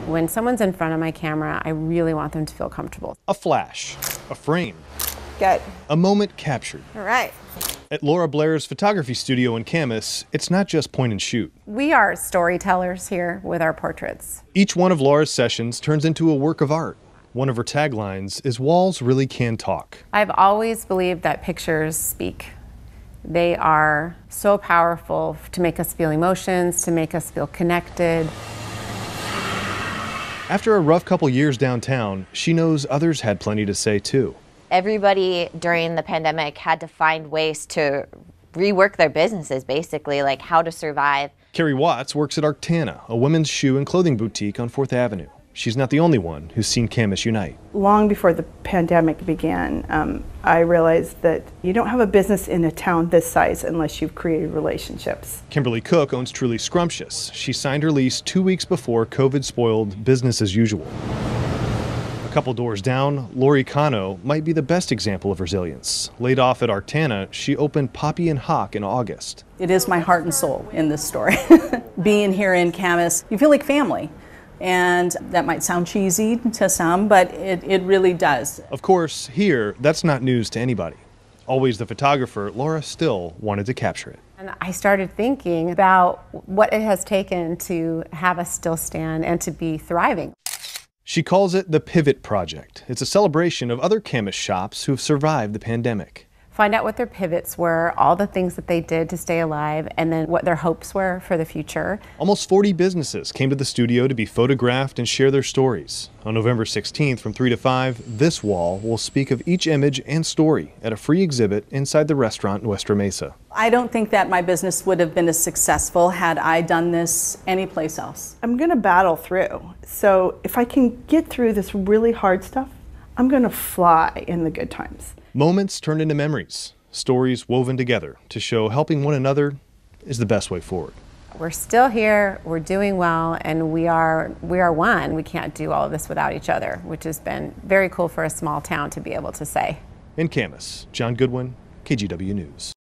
When someone's in front of my camera, I really want them to feel comfortable. A flash, a frame, Good. a moment captured. All right. At Laura Blair's photography studio in Camas, it's not just point and shoot. We are storytellers here with our portraits. Each one of Laura's sessions turns into a work of art. One of her taglines is "Walls really can talk." I've always believed that pictures speak. They are so powerful to make us feel emotions, to make us feel connected. After a rough couple years downtown, she knows others had plenty to say too. Everybody during the pandemic had to find ways to rework their businesses, basically, like how to survive. Carrie Watts works at Arctana, a women's shoe and clothing boutique on 4th Avenue. She's not the only one who's seen Camas unite. Long before the pandemic began, I realized that you don't have a business in a town this size unless you've created relationships. Kimberly Cook owns Truly Scrumptious. She signed her lease 2 weeks before COVID spoiled business as usual. A couple doors down, Lori Cano might be the best example of resilience. Laid off at Arctana, she opened Poppy and Hawk in August. It is my heart and soul in this story. Being here in Camas, you feel like family. And that might sound cheesy to some, but it really does. Of course, here, that's not news to anybody. Always the photographer, Laura still wanted to capture it. And I started thinking about what it has taken to have us still stand and to be thriving. She calls it the Pivot Project. It's a celebration of other Camas shops who've survived the pandemic. Find out what their pivots were, all the things that they did to stay alive, and then what their hopes were for the future. Almost 40 businesses came to the studio to be photographed and share their stories. On November 16th from 3 to 5, this wall will speak of each image and story at a free exhibit inside the restaurant in Westra Mesa. I don't think that my business would have been as successful had I done this anyplace else. I'm going to battle through. So if I can get through this really hard stuff, I'm going to fly in the good times. Moments turned into memories, stories woven together to show helping one another is the best way forward. We're still here, we're doing well, and we are one. We can't do all of this without each other, which has been very cool for a small town to be able to say. In Camas, John Goodwin, KGW News.